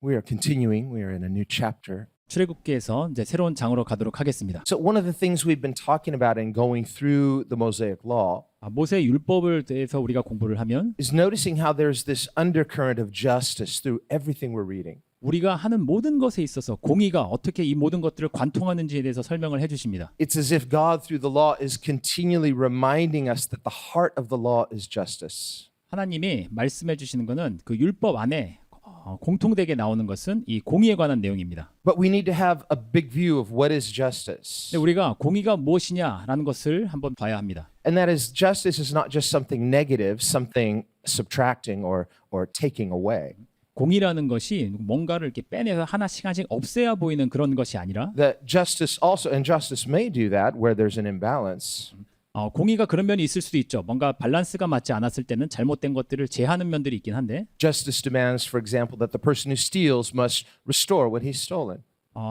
We are continuing. We are in a new chapter. 출애굽기에서 이제 새로운 장으로 가도록 하겠습니다. So one of the things we've been talking about in going through the Mosaic Law 모세 율법을 대해서 우리가 공부를 하면 is noticing how there's this undercurrent of justice through everything we're reading. 우리가 하는 모든 것에 있어서 공의가 어떻게 이 모든 것들을 관통하는지에 대해서 설명을 해주십니다. It's as if God through the law is continually reminding us that the heart of the law is justice. 하나님이 말씀해 주시는 것은 그 율법 안에 공통되게 나오는 것은 이 공의에 관한 내용입니다. But we need to have a big view of what is justice. 근데 우리가 공의가 무엇이냐라는 것을 한번 봐야 합니다. And that is, justice is not just something negative, something subtracting or taking away. 공의라는 것이 뭔가를 이렇게 빼내서 하나씩 없애야 보이는 그런 것이 아니라 That justice also, and justice may do that where there's an imbalance. 공의가 그런 면이 있을 수도 있죠. 뭔가 밸런스가 맞지 않았을 때는 잘못된 것들을 제하는 면들이 있긴 한데 Justice demands, for example, that the person who steals must restore what he's stolen.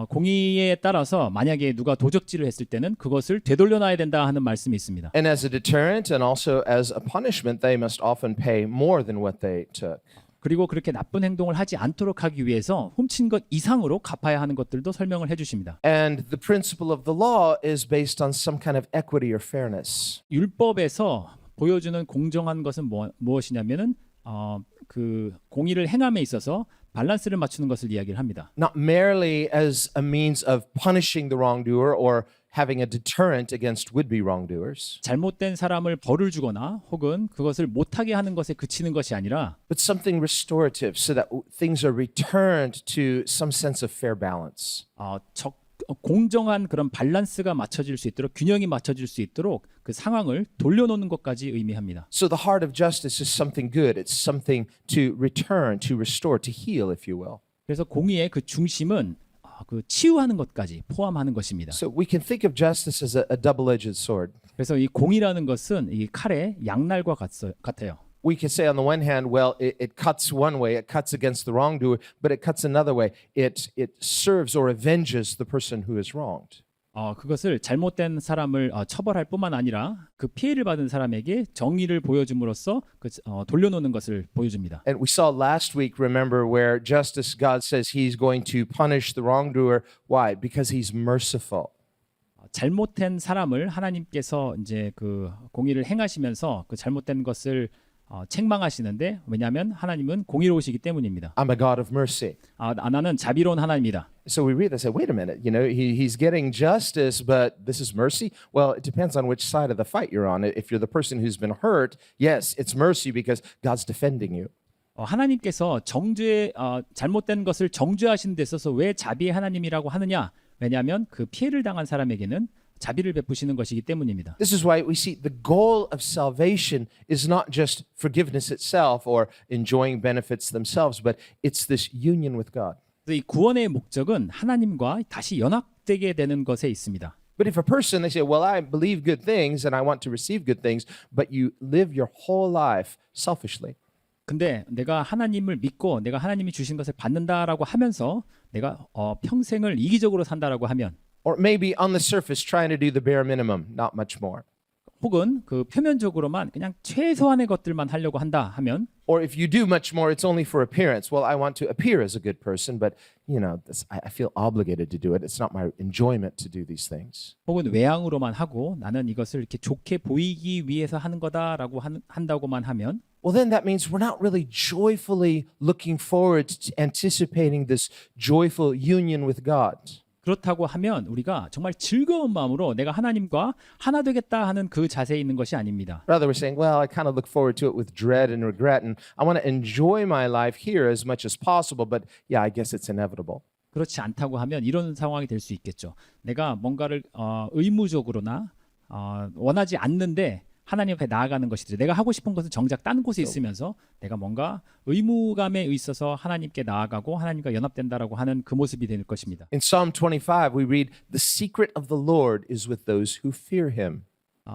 공의에 따라서 만약에 누가 도적질을 했을 때는 그것을 되돌려놔야 된다 하는 말씀이 있습니다. And as a deterrent and also as a punishment, they must often pay more than what they took. 그리고 그렇게 나쁜 행동을 하지 않도록 하기 위해서 훔친 것 이상으로 갚아야 하는 것들도 설명을 해주십니다. And the principle of the law is based on some kind of equity or fairness. 율법에서 보여주는 공정한 것은 무엇이냐면은 그 공의를 행함에 있어서 밸런스를 맞추는 것을 이야기를 합니다. Not merely as a means of punishing the wrongdoer or having a deterrent against would-be wrongdoers, 잘못된 사람을 벌을 주거나 혹은 그것을 못하게 하는 것에 그치는 것이 아니라 but something restorative so that things are returned to some sense of fair balance. 공정한 그런 밸런스가 맞춰질 수 있도록 균형이 맞춰질 수 있도록 그 상황을 돌려놓는 것까지 의미합니다. So the heart of justice is something good. It's something to return, to restore, to heal, if you will. 그래서 공의의 그 중심은 그 치유하는 것까지 포함하는 것입니다. So we can think of justice as a double-edged sword. 그래서 이 공의라는 것은 이 칼의 양날과 같아요. We can say on the one hand, well, it cuts one way, it cuts against the wrongdoer, but it cuts another way. It serves or avenges the person who is wronged. 그것을 잘못된 사람을 처벌할 뿐만 아니라 그 피해를 받은 사람에게 정의를 보여줌으로써 돌려놓는 것을 보여줍니다. And we saw last week, remember, where justice, God says he's going to punish the wrongdoer. Why? Because he's merciful. 잘못된 사람을 하나님께서 이제 그 공의를 행하시면서 그 잘못된 것을 책망하시는데 왜냐하면 하나님은 공의로우시기 때문입니다. I'm a God of mercy. 나는 자비로운 하나님이다. So we read that and say, wait a minute, he's getting justice, but this is mercy? Well, it depends on which side of the fight you're on. If you're the person who's been hurt, yes, it's mercy because God's defending you. 하나님께서 잘못된 것을 정죄하시는 데 있어서 왜 자비의 하나님이라고 하느냐? 왜냐하면 그 피해를 당한 사람에게는 자비를 베푸시는 것이기 때문입니다. This is why we see the goal of salvation is not just forgiveness itself or enjoying benefits themselves, but it's this union with God. 이 구원의 목적은 하나님과 다시 연합되게 되는 것에 있습니다. But if a person, they say, well, I believe good things and I want to receive good things, but you live your whole life selfishly. 근데 내가 하나님을 믿고 내가 하나님이 주신 것을 받는다라고 하면서 내가 평생을 이기적으로 산다라고 하면 Or maybe on the surface trying to do the bare minimum, not much more. 혹은 그 표면적으로만 그냥 최소한의 것들만 하려고 한다 하면 Or if you do much more, it's only for appearance. Well, I want to appear as a good person, but I feel obligated to do it. It's not my enjoyment to do these things. 혹은 외향으로만 하고 나는 이것을 이렇게 좋게 보이기 위해서 하는 거다라고 한다고만 하면 Well, then that means we're not really joyfully looking forward to anticipating this joyful union with God. 그렇다고 하면 우리가 정말 즐거운 마음으로 내가 하나님과 하나 되겠다 하는 그 자세에 있는 것이 아닙니다. Rather, we're saying, well, I kind of look forward to it with dread and regret, and I want to enjoy my life here as much as possible, but yeah, I guess it's inevitable. 그렇지 않다고 하면 이런 상황이 될 수 있겠죠. 내가 뭔가를 의무적으로나 원하지 않는데 하나님 앞에 나아가는 것이죠. 내가 하고 싶은 것은 정작 딴 곳에 있으면서 내가 뭔가 의무감에 있어서 하나님께 나아가고 하나님과 연합된다라고 하는 그 모습이 될 것입니다. In Psalm 25, we read, the secret of the Lord is with those who fear him.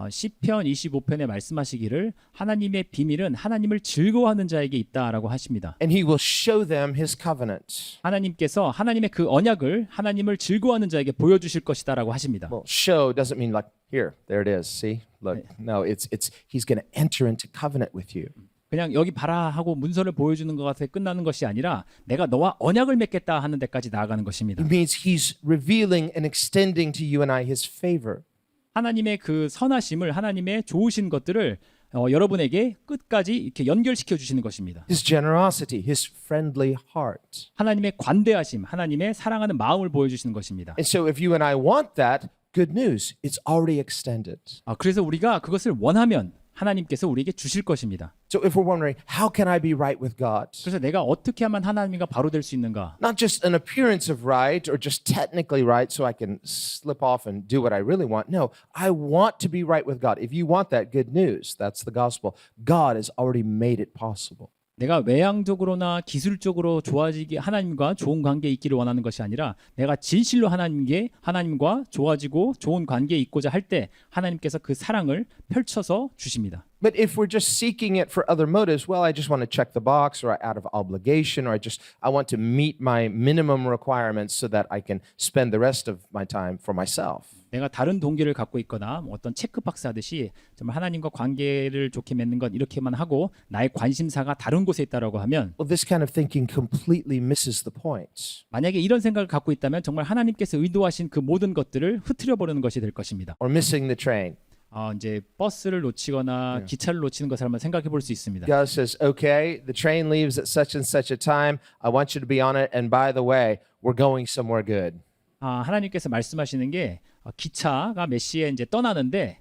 시편 25편에 말씀하시기를 하나님의 비밀은 하나님을 즐거워하는 자에게 있다라고 하십니다. And he will show them his covenant. 하나님께서 하나님의 그 언약을 하나님을 즐거워하는 자에게 보여주실 것이다라고 하십니다. Well, show doesn't mean like, here, there it is, see? Look, no, it's he's going to enter into covenant with you. 그냥 여기 봐라 하고 문서를 보여주는 것 같아 끝나는 것이 아니라 내가 너와 언약을 맺겠다 하는 데까지 나아가는 것입니다. It means he's revealing and extending to you and I his favor. 하나님의 그 선하심을 하나님의 좋으신 것들을 여러분에게 끝까지 이렇게 연결시켜 주시는 것입니다. His generosity, his friendly heart. 하나님의 관대하심, 하나님의 사랑하는 마음을 보여주시는 것입니다. And so if you and I want that, good news, it's already extended. 그래서 우리가 그것을 원하면 하나님께서 우리에게 주실 것입니다. So if we're wondering, how can I be right with God? 그래서 내가 어떻게 하면 하나님과 바로 될 수 있는가? Not just an appearance of right or just technically right so I can slip off and do what I really want. No, I want to be right with God. If you want that, good news. That's the gospel. God has already made it possible. 내가 외향적으로나 기술적으로 좋아지기 하나님과 좋은 관계에 있기를 원하는 것이 아니라 내가 진실로 하나님과 좋아지고 좋은 관계에 있고자 할 때 하나님께서 그 사랑을 펼쳐서 주십니다. But if we're just seeking it for other motives, well, I just want to check the box or out of obligation or I want to meet my minimum requirements so that I can spend the rest of my time for myself. 내가 다른 동기를 갖고 있거나 어떤 체크박스 하듯이 정말 하나님과 관계를 좋게 맺는 건 이렇게만 하고 나의 관심사가 다른 곳에 있다라고 하면 Well, this kind of thinking completely misses the point. 만약에 이런 생각을 갖고 있다면 정말 하나님께서 의도하신 그 모든 것들을 흐트려 버리는 것이 될 것입니다. Or missing the train. 이제 버스를 놓치거나 기차를 놓치는 것을 한번 생각해 볼 수 있습니다. God says, okay, the train leaves at such and such a time. I want you to be on it. And by the way, we're going somewhere good. 하나님께서 말씀하시는 게 기차가 몇 시에 이제 떠나는데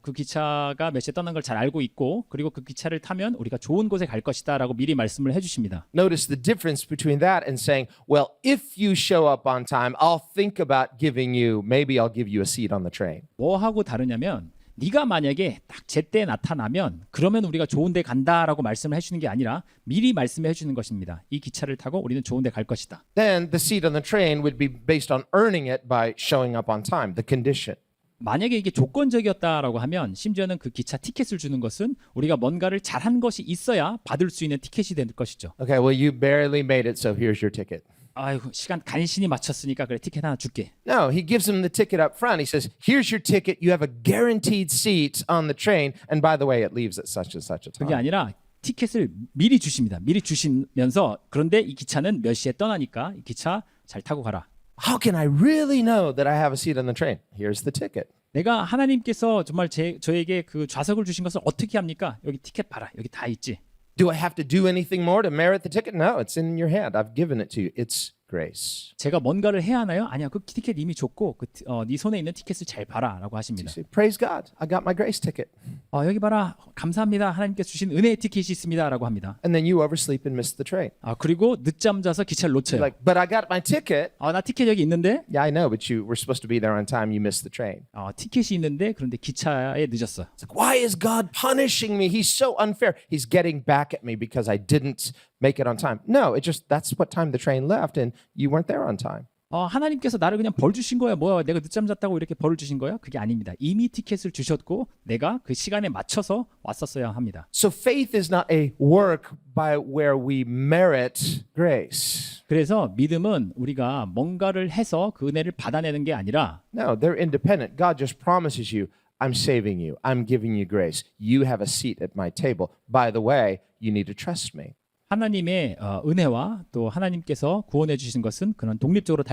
그 기차가 몇 시에 떠난 걸 잘 알고 있고 그리고 그 기차를 타면 우리가 좋은 곳에 갈 것이다라고 미리 말씀을 해주십니다. Notice the difference between that and saying, well, if you show up on time, I'll think about giving you, maybe I'll give you a seat on the train. 뭐 하고 다르냐면 네가 만약에 딱 제때 나타나면 그러면 우리가 좋은 데 간다라고 말씀을 해주는 게 아니라 미리 말씀해 주는 것입니다. 이 기차를 타고 우리는 좋은 데 갈 것이다. Then the seat on the train would be based on earning it by showing up on time, the condition. 만약에 이게 조건적이었다라고 하면 심지어는 그 기차 티켓을 주는 것은 우리가 뭔가를 잘한 것이 있어야 받을 수 있는 티켓이 될 것이죠. Okay, well, you barely made it, so here's your ticket. 아이고 시간 간신히 맞췄으니까 그래 티켓 하나 줄게. No, he gives them the ticket up front. He says, here's your ticket. You have a guaranteed seat on the train. And by the way, it leaves at such and such a 그게 time. 아니라 티켓을 미리 주십니다. 미리 주시면서 그런데 이 기차는 몇 시에 떠나니까 이 기차 잘 타고 가라. How can I really know that I have a seat on the train? Here's the ticket. 내가 하나님께서 정말 저에게 그 좌석을 주신 것을 어떻게 합니까? 여기 티켓 봐라. 여기 다 있지. Do I have to do anything more to merit the ticket? No, it's in your hand. I've given it to you. It's grace. 제가 뭔가를 해야 하나요? 아니야. 그 티켓 이미 줬고 네 손에 있는 티켓을 잘 봐라라고 하십니다. You say, praise God. I got my grace ticket. 여기 봐라. 감사합니다. 하나님께서 주신 은혜의 티켓이 있습니다라고 합니다. And then you oversleep and miss the train. 그리고 늦잠 자서 기차를 놓쳐요. You're like, but I got my ticket. 나 티켓 여기 있는데 Yeah, I know, but you were supposed to be there on time. You missed the train. 티켓이 있는데 그런데 기차에 늦었어. It's like, why is God punishing me? He's so unfair. He's getting back at me because I didn't make it on time. No, that's what time the train left and you weren't there on time. 하나님께서 나를 그냥 벌 주신 거야. 뭐야? 내가 늦잠 잤다고 이렇게 벌을 주신 거야? 그게 아닙니다. 이미 티켓을 주셨고 내가 그 시간에 맞춰서 왔었어야 합니다. So faith is not a work by where we merit grace. 그래서 믿음은 우리가 뭔가를 해서 그 은혜를 받아내는 게 아니라 No, they're independent. God just promises you, I'm saving you. I'm giving you grace. You have a seat at my table. By the way, you need to trust me. 하나님의 은혜와 또 하나님께서 구원해 주신 것은 그런 독립적으로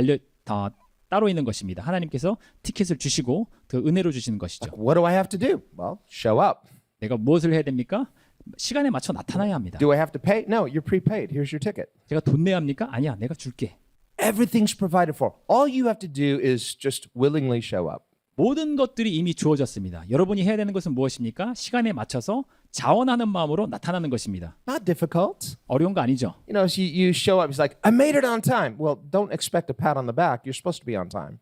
따로 있는 것입니다. 하나님께서 티켓을 주시고 그 은혜로 주시는 것이죠. What do I have to do? Well, show up. 내가 무엇을 해야 됩니까? 시간에 맞춰 나타나야 합니다. Do I have to pay? No, you're prepaid. Here's your ticket. 제가 돈 내야 합니까? 아니야, 내가 줄게. Everything's provided for. All you have to do is just willingly show up. 모든 것들이 이미 주어졌습니다. 여러분이 해야 되는 것은 무엇입니까? 시간에 맞춰서 자원하는 마음으로 나타나는 것입니다. Not difficult. 어려운 거 아니죠? You know, so you show up. It's like, I made it on time. Well, don't expect a pat on the back. You're supposed to be on time.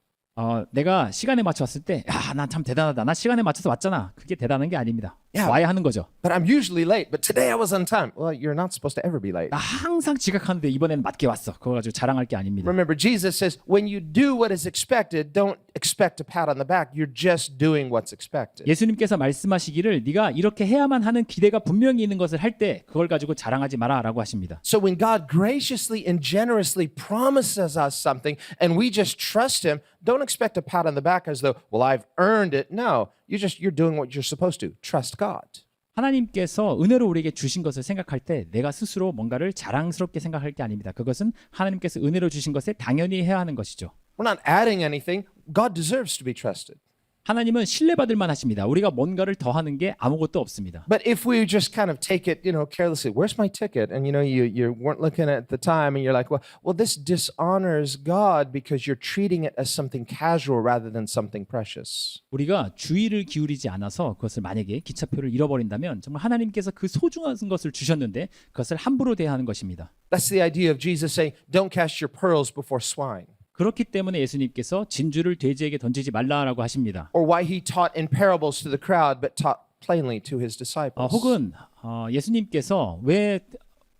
내가 시간에 맞춰 왔을 때, 난 참 대단하다. 나 시간에 맞춰서 왔잖아. 그게 대단한 게 아닙니다. 야. 와야 하는 거죠. But I'm usually late. But today I was on time. Well, you're not supposed to ever be late. 나 항상 지각하는데 이번에는 맞게 왔어. 그거 가지고 자랑할 게 아닙니다. Remember, Jesus says, when you do what is expected, don't expect a pat on the back. You're just doing what's expected. 예수님께서 말씀하시기를 네가 이렇게 해야만 하는 기대가 분명히 있는 것을 할 때 그걸 가지고 자랑하지 마라라고 하십니다. So when God graciously and generously promises us something and we just trust him, don't expect a pat on the back as though, well, I've earned it. No, you're doing what you're supposed to. Trust God. 하나님께서 은혜로 우리에게 주신 것을 생각할 때 내가 스스로 뭔가를 자랑스럽게 생각할 게 아닙니다. 그것은 하나님께서 은혜로 주신 것에 당연히 해야 하는 것이죠. We're not adding anything. God deserves to be trusted. 하나님은 신뢰받을 만하십니다. 우리가 뭔가를 더하는 게 아무것도 없습니다. But if we just kind of take it, carelessly, where's my ticket? And you weren't looking at the time, and you're like, well, this dishonors God because you're treating it as something casual rather than something precious. 우리가 주의를 기울이지 않아서 그것을 만약에 기차표를 잃어버린다면 정말 하나님께서 그 소중한 것을 주셨는데 그것을 함부로 대하는 것입니다. That's the idea of Jesus saying, "Don't cast your pearls before swine." 그렇기 때문에 예수님께서 진주를 돼지에게 던지지 말라라고 하십니다. Or why he taught in parables to the crowd, but taught plainly to his disciples. 혹은 예수님께서 왜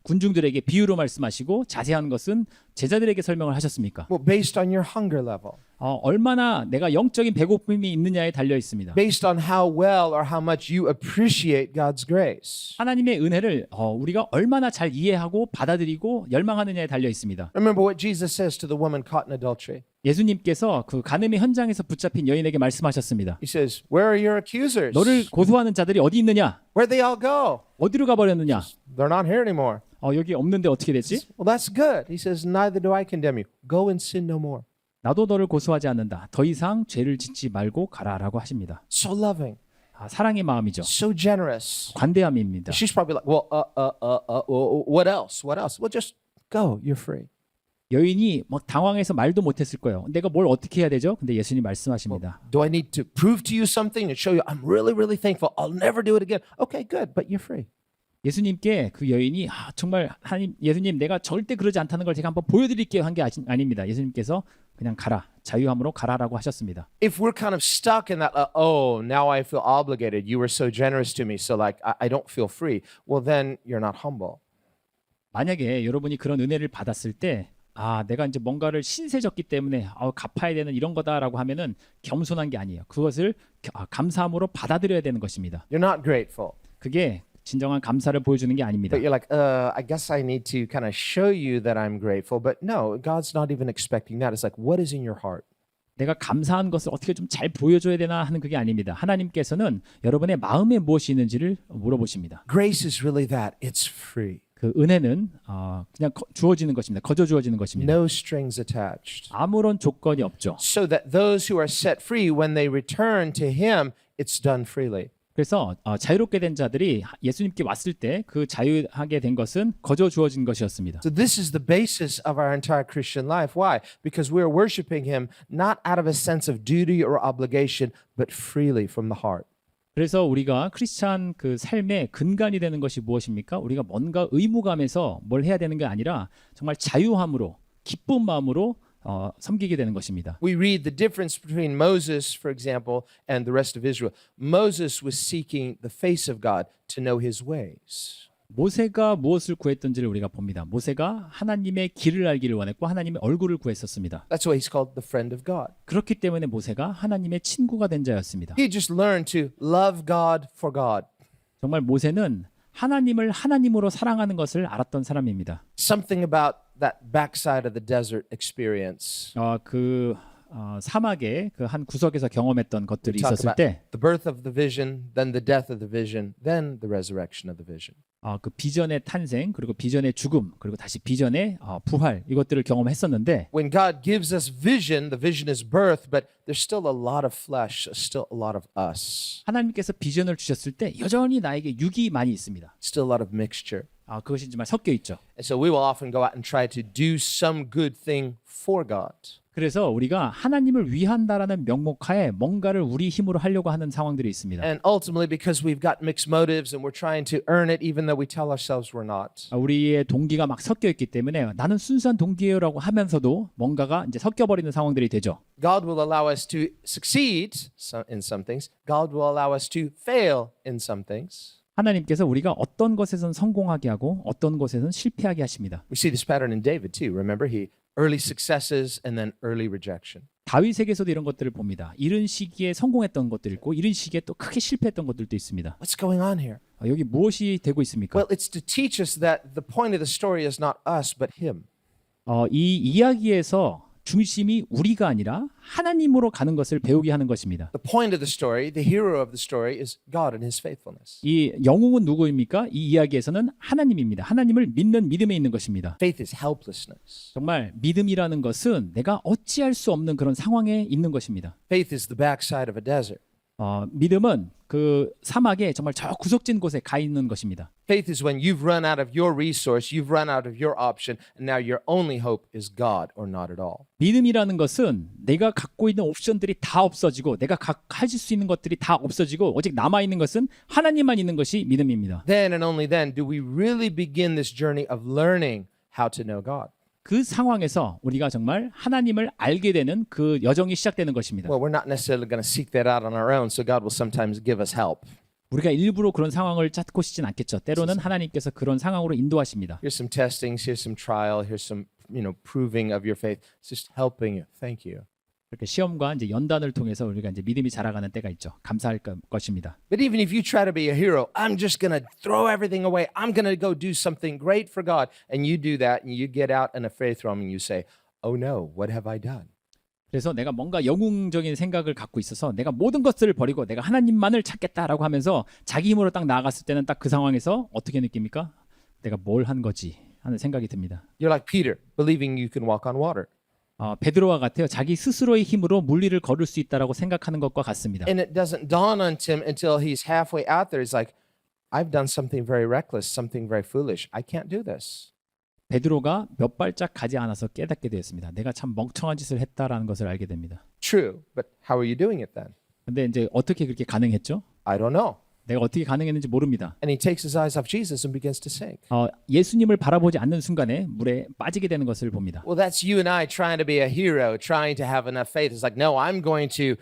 군중들에게 비유로 말씀하시고 자세한 것은 제자들에게 설명을 하셨습니까? Well, based on your hunger level, 얼마나 내가 영적인 배고픔이 있느냐에 달려 있습니다. based on how well or how much you appreciate God's grace. 하나님의 은혜를 우리가 얼마나 잘 이해하고 받아들이고 열망하느냐에 달려 있습니다. Remember what Jesus says to the woman caught in adultery. 예수님께서 그 간음의 현장에서 붙잡힌 여인에게 말씀하셨습니다. He says, "Where are your accusers? 너를 고소하는 자들이 어디 있느냐? Where'd they all go? 어디로 가버렸느냐? They're not here anymore." 여기 없는데 어떻게 됐지? Well, that's good. He says, "Neither do I condemn you. Go and sin no more." 나도 너를 고소하지 않는다. 더 이상 죄를 짓지 말고 가라라고 하십니다. So loving, 사랑의 마음이죠. so generous. 관대함입니다. She's probably like, "Well, what else? What else?" Well, just go. You're free. 여인이 막 당황해서 말도 못했을 거예요. 내가 뭘 어떻게 해야 되죠? 근데 예수님 말씀하십니다. Do I need to prove to you something and show you I'm really, really thankful? I'll never do it again. Okay, good, but you're free. 예수님께 그 여인이 정말 하나님, 예수님 내가 절대 그러지 않다는 걸 제가 한번 보여드릴게요 한 게 아닙니다. 예수님께서 그냥 가라, 자유함으로 가라라고 하셨습니다. If we're kind of stuck in that, now I feel obligated. You were so generous to me, so like I don't feel free. Well, then you're not humble. 만약에 여러분이 그런 은혜를 받았을 때 내가 이제 뭔가를 신세졌기 때문에 갚아야 되는 이런 거다라고 하면은 겸손한 게 아니에요. 그것을 감사함으로 받아들여야 되는 것입니다. You're not grateful. 그게 진정한 감사를 보여주는 게 아닙니다. But you're like, I guess I need to kind of show you that I'm grateful. But no, God's not even expecting that. It's like, what is in your heart? 내가 감사한 것을 어떻게 좀 잘 보여줘야 되나 하는 그게 아닙니다. 하나님께서는 여러분의 마음에 무엇이 있는지를 물어보십니다. Grace is really that. It's free. 그 은혜는 그냥 주어지는 것입니다. 거저 주어지는 것입니다. No strings attached. 아무런 조건이 없죠. So that those who are set free, when they return to Him, it's done freely. 그래서 자유롭게 된 자들이 예수님께 왔을 때 그 자유하게 된 것은 거저 주어진 것이었습니다. So this is the basis of our entire Christian life. Why? Because we are worshiping Him not out of a sense of duty or obligation, but freely from the heart. 그래서 우리가 크리스찬 그 삶의 근간이 되는 것이 무엇입니까? 우리가 뭔가 의무감에서 뭘 해야 되는 게 아니라 정말 자유함으로 기쁜 마음으로 섬기게 되는 것입니다. We read the difference between Moses, for example, and the rest of Israel. Moses was seeking the face of God to know His ways. 모세가 무엇을 구했던지를 우리가 봅니다. 모세가 하나님의 길을 알기를 원했고 하나님의 얼굴을 구했었습니다. That's why he's called the friend of God. 그렇기 때문에 모세가 하나님의 친구가 된 자였습니다. He just learned to love God for God. 정말 모세는 하나님을 하나님으로 사랑하는 것을 알았던 사람입니다. Something about that backside of the desert experience. 사막의 그 한 구석에서 경험했던 것들이 Talk 있었을 about 때 the birth of the vision, then the death of the vision, then the resurrection of the vision. 그 비전의 탄생, 그리고 비전의 죽음, 그리고 다시 비전의 부활 이것들을 경험했었는데 When God gives us vision, the vision is birth, but there's still a lot of flesh, still a lot of us. 하나님께서 비전을 주셨을 때 여전히 나에게 육이 많이 있습니다. Still a lot of mixture. 그것이 정말 섞여 있죠. And so we will often go out and try to do some good thing for God. 그래서 우리가 하나님을 위한다라는 명목하에 뭔가를 우리 힘으로 하려고 하는 상황들이 있습니다. And ultimately, because we've got mixed motives and we're trying to earn it, even though we tell ourselves we're not. 우리의 동기가 막 섞여 있기 때문에 나는 순수한 동기예요라고 하면서도 뭔가가 이제 섞여 버리는 상황들이 되죠. God will allow us to succeed in some things. God will allow us to fail in some things. 하나님께서 우리가 어떤 것에선 성공하게 하고 어떤 것에선 실패하게 하십니다. We see this pattern in David too. Remember, he early successes and then early rejection. 다윗에게서도 이런 것들을 봅니다. 이른 시기에 성공했던 것들이 있고 이른 시기에 또 크게 실패했던 것들도 있습니다. What's going on here? 여기 무엇이 되고 있습니까? Well, it's to teach us that the point of the story is not us but him. 이 이야기에서 중심이 우리가 아니라 하나님으로 가는 것을 배우게 하는 것입니다. The point of the story, the hero of the story, is God and His faithfulness. 이 영웅은 누구입니까? 이 이야기에서는 하나님입니다. 하나님을 믿는 믿음에 있는 것입니다. Faith is helplessness. 정말 믿음이라는 것은 내가 어찌할 수 없는 그런 상황에 있는 것입니다. Faith is the backside of a desert. 믿음은 그 사막에 정말 저 구석진 곳에 가 있는 것입니다. Faith is when you've run out of your resource, you've run out of your option, and now your only hope is God or not at all. 믿음이라는 것은 내가 갖고 있는 옵션들이 다 없어지고 내가 가질 수 있는 것들이 다 없어지고 오직 남아 있는 것은 하나님만 있는 것이 믿음입니다. Then and only then do we really begin this journey of learning how to know God. 그 상황에서 우리가 정말 하나님을 알게 되는 그 여정이 시작되는 것입니다. Well, we're not necessarily going to seek that out on our own, so God will sometimes give us help. 우리가 일부러 그런 상황을 찾고 싶진 않겠죠. 때로는 하나님께서 그런 상황으로 인도하십니다. Here's some testings, here's some trial, here's some, proving of your faith. It's just helping you. Thank you. 이렇게 시험과 이제 연단을 통해서 우리가 이제 믿음이 자라가는 때가 있죠. 감사할 것입니다. But even if you try to be a hero, I'm just going to throw everything away. I'm going to go do something great for God. And you do that and you get out in a faith realm and you say, oh no, what have I done? 그래서 내가 뭔가 영웅적인 생각을 갖고 있어서 내가 모든 것들을 버리고 내가 하나님만을 찾겠다라고 하면서 자기 힘으로 딱 나아갔을 때는 딱 그 상황에서 어떻게 느낍니까? 내가 뭘 한 거지 하는 생각이 듭니다. You're like Peter, believing you can walk on water. 베드로와 같아요. 자기 스스로의 힘으로 물리를 걸을 수 있다라고 생각하는 것과 같습니다. And it doesn't dawn on him until he's halfway out there. He's like, I've done something very reckless, something very foolish. I can't do this. 베드로가 몇 발짝 가지 않아서 깨닫게 되었습니다. 내가 참 멍청한 짓을 했다라는 것을 알게 됩니다. True, but how are you doing it then? 근데 이제 어떻게 그렇게 가능했죠? I don't know. 내가 어떻게 가능했는지 모릅니다. And he takes his eyes off Jesus and begins to sink. 예수님을 바라보지 않는 순간에 물에 빠지게 되는 것을 봅니다. Well, that's you and I trying to be a hero, trying to have enough faith. It's like, no, I'm going to,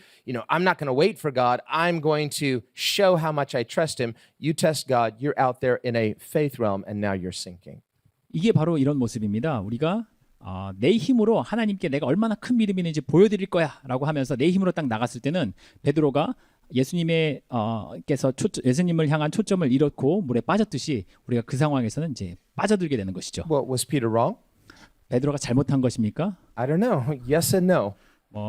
I'm not going to wait for God. I'm going to show how much I trust him. You test God, you're out there in a faith realm, and now you're sinking. 이게 바로 이런 모습입니다. 우리가 내 힘으로 하나님께 내가 얼마나 큰 믿음이 있는지 보여드릴 거야라고 하면서 내 힘으로 딱 나갔을 때는 베드로가 예수님을 향한 초점을 잃었고 물에 빠졌듯이 우리가 그 상황에서는 이제 빠져들게 되는 것이죠. Well, was Peter wrong? 베드로가 잘못한 것입니까? I don't know. Yes and no.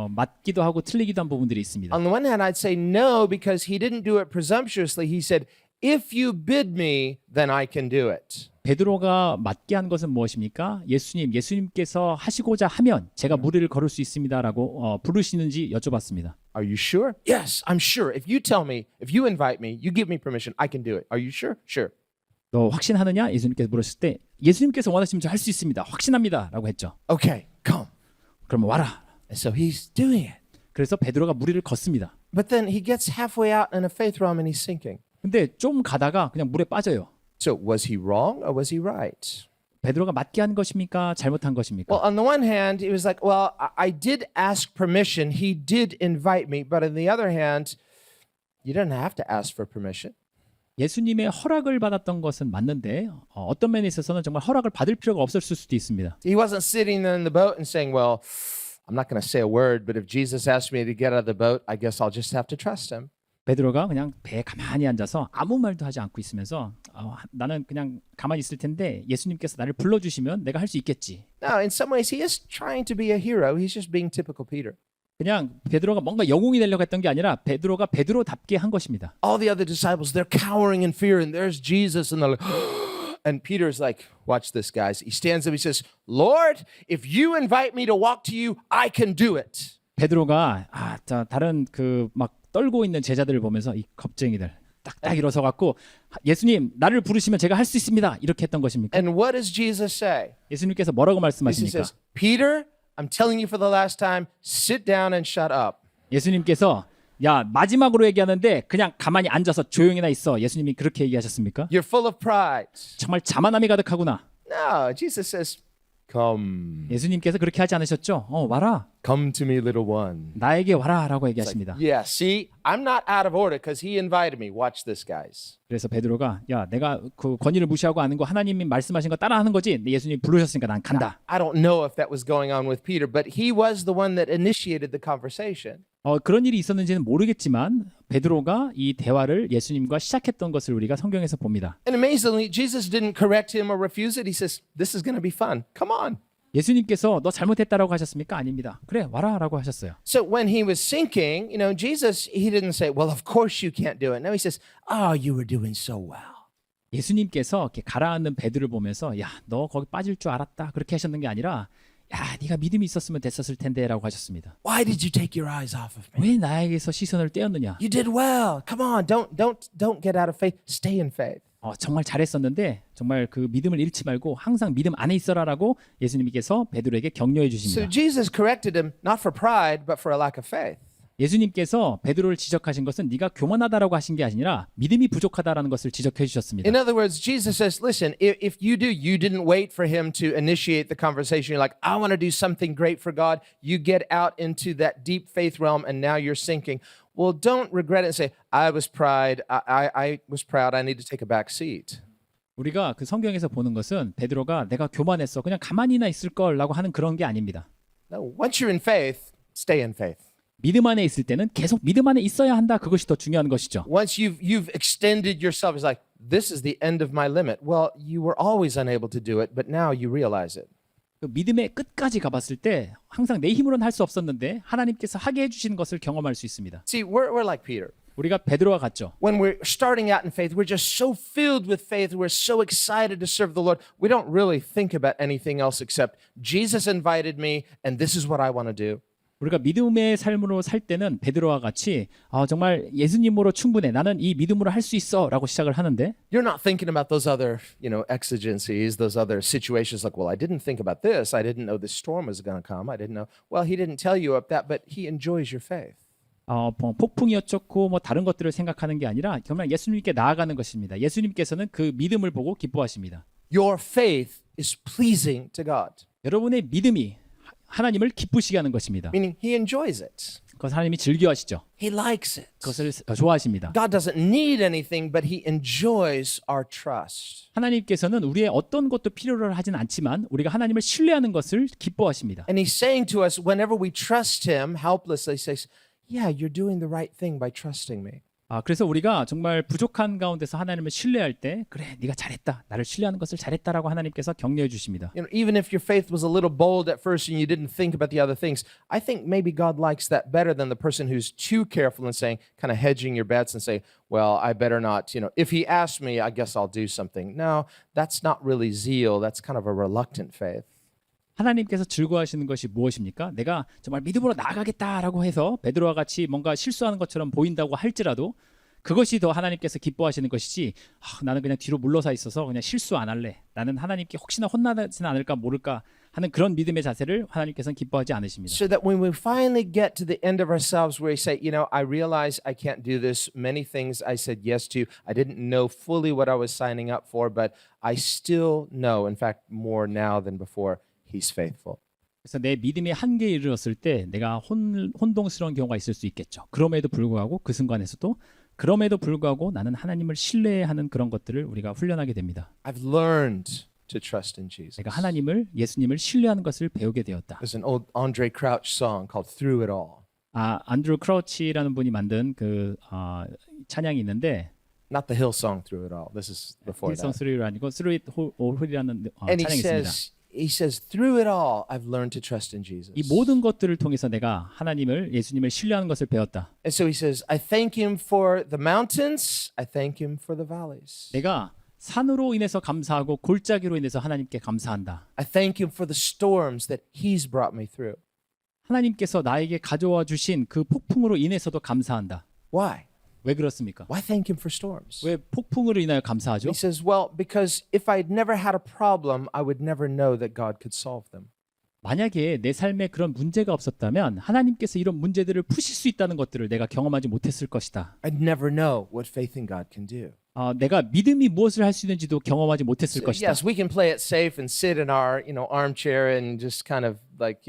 맞기도 하고 틀리기도 한 부분들이 있습니다. On the one hand, I'd say no because he didn't do it presumptuously. He said, if you bid me, then I can do it. 베드로가 맞게 한 것은 무엇입니까? 예수님께서 하시고자 하면 제가 무리를 걸을 수 있습니다라고 부르시는지 여쭤봤습니다. Are you sure? Yes, I'm sure. If you tell me, if you invite me, you give me permission, I can do it. Are you sure? Sure. 너 확신하느냐? 예수님께서 물으셨을 때 예수님께서 원하시면 저 할 수 있습니다. 확신합니다라고 했죠. Okay, come. 그럼 와라. And so he's doing it. 그래서 베드로가 무리를 걷습니다. But then he gets halfway out in a faith realm and he's sinking. 근데 좀 가다가 그냥 물에 빠져요. So was he wrong or was he right? 베드로가 맞게 한 것입니까? 잘못한 것입니까? Well, on the one hand, he was like, well, I did ask permission. He did invite me. But on the other hand, you didn't have to ask for permission. 예수님의 허락을 받았던 것은 맞는데 어떤 면에 있어서는 정말 허락을 받을 필요가 없었을 수도 있습니다. He wasn't sitting there in the boat and saying, well, I'm not going to say a word, but if Jesus asked me to get out of the boat, I guess I'll just have to trust him. 베드로가 그냥 배에 가만히 앉아서 아무 말도 하지 않고 있으면서 나는 그냥 가만히 있을 텐데 예수님께서 나를 불러주시면 내가 할 수 있겠지. No, in some ways, he is trying to be a hero. He's just being typical Peter. 그냥 베드로가 뭔가 영웅이 되려고 했던 게 아니라 베드로가 베드로답게 한 것입니다. All the other disciples, they're cowering in fear, and there's Jesus, and they're like, and Peter's like, watch this, guys. He stands up, he says, Lord, if you invite me to walk to you, I can do it. 베드로가 다른 그 막 떨고 있는 제자들을 보면서 이 겁쟁이들 딱딱 일어서 갖고 예수님 나를 부르시면 제가 할 수 있습니다 이렇게 했던 것입니까? And what does Jesus say? 예수님께서 뭐라고 He 말씀하십니까? says, Peter, I'm telling you for the last time, sit down and shut up. 예수님께서 야 마지막으로 얘기하는데 그냥 가만히 앉아서 조용히나 있어. 예수님이 그렇게 얘기하셨습니까? You're full of pride. 정말 자만함이 가득하구나. No, Jesus says, come. 예수님께서 그렇게 하지 않으셨죠? 와라. Come to me, little one. 나에게 와라라고 얘기하십니다. Yeah, see, I'm not out of order because he invited me. Watch this, guys. 그래서 베드로가 야 내가 그 권위를 무시하고 아는 거 하나님이 말씀하신 거 따라하는 거지. 예수님이 부르셨으니까 난 간다. I don't know if that was going on with Peter, but he was the one that initiated the conversation. 그런 일이 있었는지는 모르겠지만 베드로가 이 대화를 예수님과 시작했던 것을 우리가 성경에서 봅니다. And amazingly, Jesus didn't correct him or refuse it. He says, this is going to be fun. Come on. 예수님께서 너 잘못했다라고 하셨습니까? 아닙니다. 그래 와라라고 하셨어요. So when he was sinking, Jesus, he didn't say, well, of course you can't do it. No, he says, oh, you were doing so well. 예수님께서 이렇게 가라앉는 베드로를 보면서 야, 너 거기 빠질 줄 알았다. 그렇게 하셨는 게 아니라 야, 네가 믿음이 있었으면 됐었을 텐데라고 하셨습니다. Why did you take your eyes off of me? 왜 나에게서 시선을 떼었느냐? You did well. Come on, don't get out of faith. Stay in faith. 정말 잘했었는데 정말 그 믿음을 잃지 말고 항상 믿음 안에 있어라라고 예수님께서 베드로에게 격려해 So 주십니다. Jesus corrected him not for pride, but for a lack of faith. 예수님께서 베드로를 지적하신 것은 네가 교만하다라고 하신 게 아니라 믿음이 부족하다라는 것을 지적해 주셨습니다. In other words, Jesus says, listen, if you didn't wait for him to initiate the conversation. You're like, I want to do something great for God. You get out into that deep faith realm and now you're sinking. Well, don't regret it and say, I was proud. I was proud. I need to take a back seat. 우리가 그 성경에서 보는 것은 베드로가 내가 교만했어. 그냥 가만히나 있을 걸라고 하는 그런 게 아닙니다. No, once you're in faith, stay in faith. 믿음 안에 있을 때는 계속 믿음 안에 있어야 한다. 그것이 더 중요한 것이죠. Once you've extended yourself, it's like, this is the end of my limit. Well, you were always unable to do it, but now you realize it. 그 믿음의 끝까지 가봤을 때 항상 내 힘으로는 할 수 없었는데 하나님께서 하게 해주시는 것을 경험할 수 있습니다. See, we're like Peter. 우리가 베드로와 같죠. When we're starting out in faith, we're just so filled with faith. We're so excited to serve the Lord. We don't really think about anything else except Jesus invited me, and this is what I want to do. 우리가 믿음의 삶으로 살 때는 베드로와 같이 정말 예수님으로 충분해. 나는 이 믿음으로 할 수 있어라고 시작을 하는데 You're not thinking about those other, exigencies, those other situations like, well, I didn't think about this. I didn't know this storm was going to come. I didn't know. Well, he didn't tell you of that, but he enjoys your faith. 폭풍이 어쩌고 뭐 다른 것들을 생각하는 게 아니라 정말 예수님께 나아가는 것입니다. 예수님께서는 그 믿음을 보고 기뻐하십니다. Your faith is pleasing to God, 여러분의 믿음이 하나님을 기쁘시게 하는 것입니다. meaning he enjoys it. 그것을 하나님이 즐겨하시죠. He likes it. 그것을 좋아하십니다. God doesn't need anything, but he enjoys our trust. 하나님께서는 우리의 어떤 것도 필요로 하진 않지만 우리가 하나님을 신뢰하는 것을 기뻐하십니다. And he's saying to us, whenever we trust him helplessly, he says, yeah, you're doing the right thing by trusting me. 그래서 우리가 정말 부족한 가운데서 하나님을 신뢰할 때 그래 네가 잘했다. 나를 신뢰하는 것을 잘했다라고 하나님께서 격려해 주십니다. Even if your faith was a little bold at first and you didn't think about the other things, I think maybe God likes that better than the person who's too careful and saying, kind of hedging your bets and say, well, I better not, if he asks me, I guess I'll do something. No, that's not really zeal. That's kind of a reluctant faith. 하나님께서 즐거워하시는 것이 무엇입니까? 내가 정말 믿음으로 나아가겠다라고 해서 베드로와 같이 뭔가 실수하는 것처럼 보인다고 할지라도 그것이 더 하나님께서 기뻐하시는 것이지 나는 그냥 뒤로 물러서 있어서 그냥 실수 안 할래. 나는 하나님께 혹시나 혼나지는 않을까 모를까 하는 그런 믿음의 자세를 하나님께서는 기뻐하지 않으십니다. So that when we finally get to the end of ourselves where we say, I realize I can't do this. Many things I said yes to. I didn't know fully what I was signing up for, but I still know, in fact, more now than before, He's faithful. 그래서 내 믿음의 한계에 이르렀을 때 내가 혼동스러운 경우가 있을 수 있겠죠. 그럼에도 불구하고 그 순간에서도 나는 하나님을 신뢰하는 그런 것들을 우리가 훈련하게 됩니다. I've learned to trust in Jesus. 내가 예수님을 신뢰하는 것을 배우게 되었다. There's an old Andre Crouch song called Through It All. 안드루 크라우치라는 분이 만든 그 찬양이 있는데 Not the Hillsong Through It All. This is before 힐송 that. 3가 아니고 Through It All이라는 And 찬양이 있습니다. he says, through it all, I've learned to trust in Jesus. 이 모든 것들을 통해서 내가 예수님을 신뢰하는 것을 배웠다. And so he says, I thank him for the mountains. I thank him for the valleys. 내가 산으로 인해서 감사하고 골짜기로 인해서 하나님께 감사한다. I thank him for the storms that he's brought me through. 하나님께서 나에게 가져와 주신 그 폭풍으로 인해서도 감사한다. Why? 왜 그렇습니까? Why thank him for storms? 왜 폭풍으로 인하여 감사하죠? He says, well, because if I'd never had a problem, I would never know that God could solve them. 만약에 내 삶에 그런 문제가 없었다면 하나님께서 이런 문제들을 푸실 수 있다는 것들을 내가 경험하지 못했을 것이다. I'd never know what faith in God can do. 내가 믿음이 무엇을 할 수 있는지도 경험하지 못했을 것이다. Yes, we can play it safe and sit in our, armchair and just kind of like,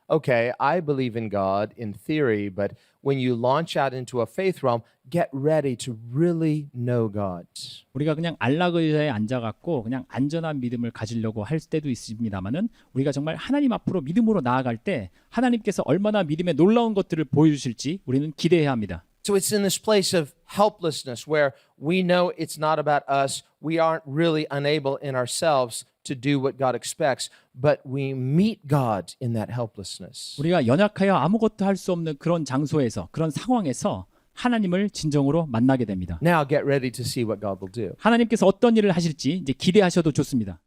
okay, I believe in God in theory, but when you launch out into a faith realm, get ready to really know God. 우리가 그냥 안락 의자에 앉아갖고 그냥 안전한 믿음을 가지려고 할 때도 있습니다만은 우리가 정말 하나님 앞으로 믿음으로 나아갈 때 하나님께서 얼마나 믿음의 놀라운 것들을 보여주실지 우리는 기대해야 합니다. So it's in this place of helplessness where we know it's not about us. We aren't really unable in ourselves to do what God expects, but we meet God in that helplessness. 우리가 연약하여 아무것도 할 수 없는 그런 장소에서 그런 상황에서 하나님을 진정으로 만나게 됩니다. Now get ready to see what God will do. 하나님께서 어떤 일을 하실지 이제 기대하셔도 좋습니다.